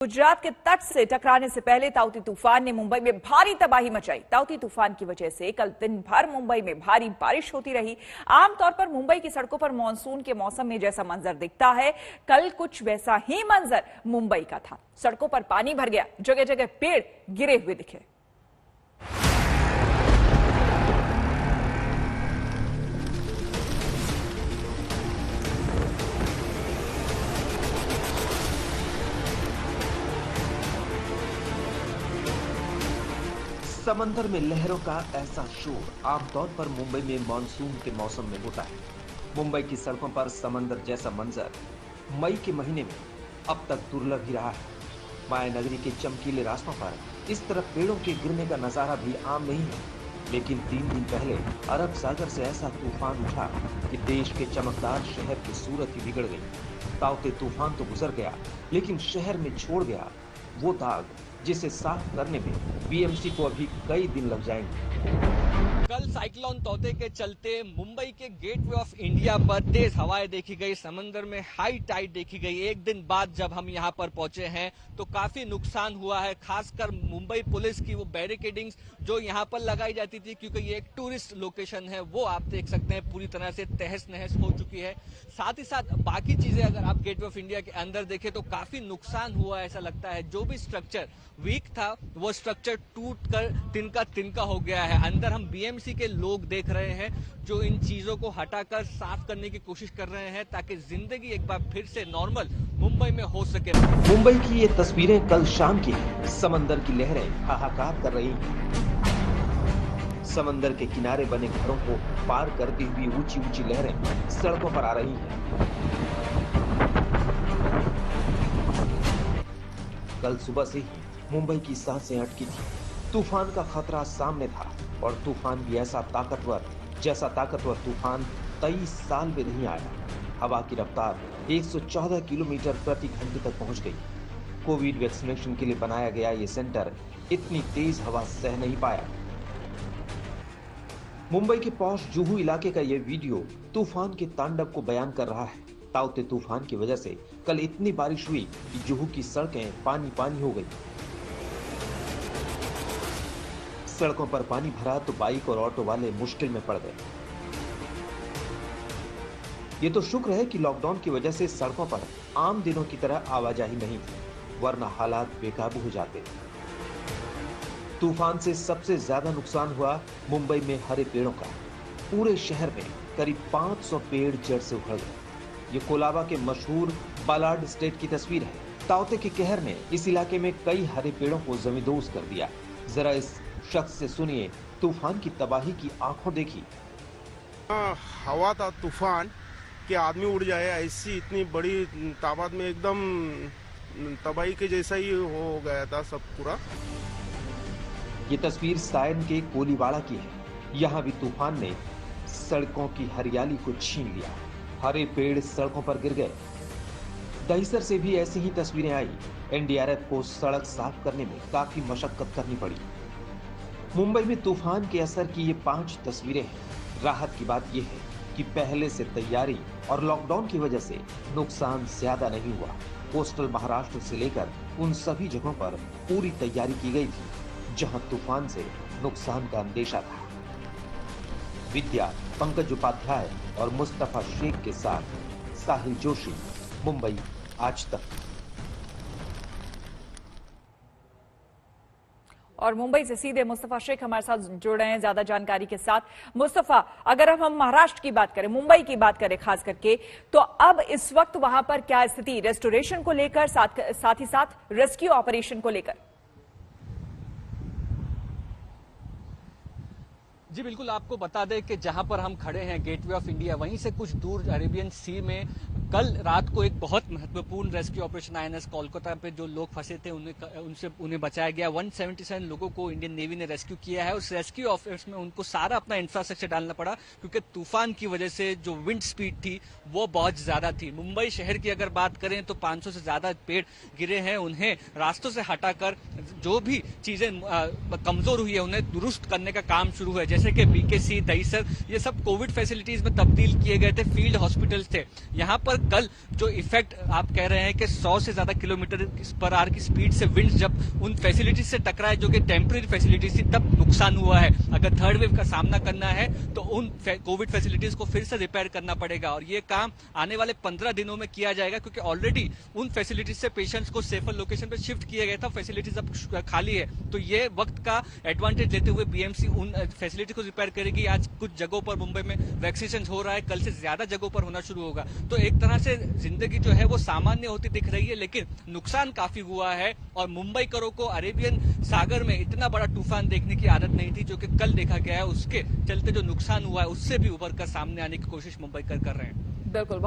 गुजरात के तट से टकराने से पहले ताउती तूफान ने मुंबई में भारी तबाही मचाई। ताउती तूफान की वजह से कल दिन भर मुंबई में भारी बारिश होती रही। आमतौर पर मुंबई की सड़कों पर मानसून के मौसम में जैसा मंजर दिखता है, कल कुछ वैसा ही मंजर मुंबई का था। सड़कों पर पानी भर गया, जगह जगह पेड़ गिरे हुए दिखे। समंदर में लहरों का ऐसा शोर आमतौर पर मुंबई में मानसून के मौसम में होता है। मुंबई की सड़कों पर समंदर जैसा मंजर मई के महीने में अब तक दुर्लभ ही रहा है। मायानगरी के चमकीले रास्तों पर इस तरह पेड़ों के गिरने का नजारा भी आम नहीं है। लेकिन 3 दिन पहले अरब सागर से ऐसा तूफान उठा कि देश के चमकदार शहर की सूरत ही बिगड़ गई। ताउते तूफान तो गुजर गया, लेकिन शहर में छोड़ गया वो दाग जिसे साफ करने में बीएमसी को अभी कई दिन लग जाएंगे। कल साइक्लोन तौते के चलते मुंबई के गेटवे ऑफ इंडिया पर तेज हवाएं देखी गई, समंदर में हाई टाइड देखी गई। एक दिन बाद जब हम यहां पर पहुंचे हैं तो काफी नुकसान हुआ है, खासकर मुंबई पुलिस की वो बैरिकेडिंग्स जो यहां पर लगाई जाती थी, क्योंकि ये एक टूरिस्ट लोकेशन है, वो आप देख सकते हैं पूरी तरह से तहस नहस हो चुकी है। साथ ही साथ बाकी चीजें अगर आप गेटवे ऑफ इंडिया के अंदर देखें तो काफी नुकसान हुआ, ऐसा लगता है। जो भी स्ट्रक्चर वीक था वो स्ट्रक्चर टूट कर तिनका तिनका हो गया है। अंदर हम बीएमसी के लोग देख रहे हैं जो इन चीजों को हटाकर साफ करने की कोशिश कर रहे हैं ताकि जिंदगी एक बार फिर से नॉर्मल मुंबई में हो सके। मुंबई की ये तस्वीरें कल शाम की हैं। समंदर की लहरें हाहाकार कर रही हैं। समंदर के किनारे बने घरों को पार करती हुई ऊंची ऊंची लहरें सड़कों पर आ रही हैं। कल सुबह से ही मुंबई की सांसें अटकी थी। तूफान का खतरा सामने था और तूफान भी ऐसा ताकतवर जैसा ताकतवर तूफान 23 साल में नहीं आया। हवा की रफ्तार 114 किलोमीटर प्रति घंटे तक पहुंच गई। कोविड वैक्सीनेशन के लिए बनाया गया ये सेंटर इतनी तेज हवा सह नहीं पाया। मुंबई के पॉश जुहू इलाके का ये वीडियो तूफान के तांडव को बयान कर रहा है। ताउते तूफान की वजह से कल इतनी बारिश हुई कि जुहू की सड़कें पानी पानी हो गई। सड़कों पर पानी भरा तो बाइक और ऑटो वाले मुश्किल में पड़ गए। ये तो शुक्र है कि लॉकडाउन की वजह से सड़कों पर आम दिनों की तरह आवाजाही नहीं थी, वरना हालात बेकाबू हो जाते। तूफान से सबसे ज्यादा नुकसान हुआ मुंबई में हरे पेड़ों का। पूरे शहर में करीब 500 पेड़ जड़ से उखड़ गए। ये कोलाबा के मशहूर बालाड स्टेट की तस्वीर है। ताउते के कहर ने इस इलाके में कई हरे पेड़ों को जमींदोज कर दिया। जरा इस शख्स से सुनिए तूफान की तबाही की आंखों देखी। हवा था तूफान कि आदमी उड़ जाए, ऐसी इतनी बड़ी तादाद में एकदम तबाही के जैसा ही हो गया था सब पूरा। ये तस्वीर सायन के कोलीवाड़ा की है। यहाँ भी तूफान ने सड़कों की हरियाली को छीन लिया। हरे पेड़ सड़कों पर गिर गए। दहिसर से भी ऐसी ही तस्वीरें आई। एनडीआरएफ को सड़क साफ करने में काफी मशक्कत करनी पड़ी। मुंबई में तूफान के असर की ये 5 तस्वीरें हैं। राहत की बात यह है कि पहले से तैयारी और लॉकडाउन की वजह से नुकसान ज्यादा नहीं हुआ। कोस्टल महाराष्ट्र से लेकर उन सभी जगहों पर पूरी तैयारी की गई थी जहां तूफान से नुकसान का अंदेशा था। विद्या, पंकज उपाध्याय और मुस्तफा शेख के साथ साहिल जोशी, मुंबई आज तक। और मुंबई से सीधे मुस्तफा शेख हमारे साथ जुड़ रहे हैं ज्यादा जानकारी के साथ। मुस्तफा, अगर अब हम महाराष्ट्र की बात करें, मुंबई की बात करें खास करके, तो अब इस वक्त वहां पर क्या स्थिति रेस्टोरेशन को लेकर, साथ ही साथ रेस्क्यू ऑपरेशन को लेकर? जी बिल्कुल, आपको बता दें कि जहां पर हम खड़े हैं गेटवे ऑफ इंडिया, वहीं से कुछ दूर अरेबियन सी में कल रात को एक बहुत महत्वपूर्ण रेस्क्यू ऑपरेशन आईएनएस कोलकाता पे जो लोग फंसे थे उन्हें बचाया गया। 177 लोगों को इंडियन नेवी ने रेस्क्यू किया है। उस रेस्क्यू ऑपरेशन में उनको सारा अपना इंफ्रास्ट्रक्चर डालना पड़ा क्योंकि तूफान की वजह से जो विंड स्पीड थी वो बहुत ज्यादा थी। मुंबई शहर की अगर बात करें तो 500 से ज्यादा पेड़ गिरे हैं। उन्हें रास्तों से हटाकर जो भी चीजें कमजोर हुई है उन्हें दुरुस्त करने का काम शुरू है, जैसे कि बीकेसी, दहीसर, ये सब कोविड फैसिलिटीज में तब्दील किए गए थे, फील्ड हॉस्पिटल्स थे। यहाँ पर कल जो इफेक्ट आप कह रहे हैं कि 100 से ज्यादा किलोमीटर पर आवर की स्पीड से विंड जब उन फैसिलिटीज से टकराए जो कि टेम्परेरी फैसिलिटीज थी, तब नुकसान हुआ है। अगर थर्ड वेव का सामना करना है तो उन कोविड फैसिलिटीज को फिर से रिपेयर करना पड़ेगा और ये काम आने वाले 15 दिनों में किया जाएगा, क्योंकि ऑलरेडी उन फैसिलिटीज से पेशेंट्स को सेफर लोकेशन पर शिफ्ट किया गया था, फैसिलिटीज अब खाली है। तो ये वक्त का एडवांटेज लेते हुए बीएमसी उन फैसिलिटी को रिपेयर करेगी। आज कुछ जगहों पर मुंबई में वैक्सीनेशन हो रहा है, कल से ज्यादा जगहों पर होना शुरू होगा। तो एक तरह से जिंदगी जो है वो सामान्य होती दिख रही है, लेकिन नुकसान काफी हुआ है और मुंबई करों को अरेबियन सागर में इतना बड़ा तूफान देखने की आदत नहीं थी जो कि कल देखा गया है। उसके चलते जो नुकसान हुआ है उससे भी उभर कर सामने आने की कोशिश मुंबई कर रहे हैं। बिल्कुल।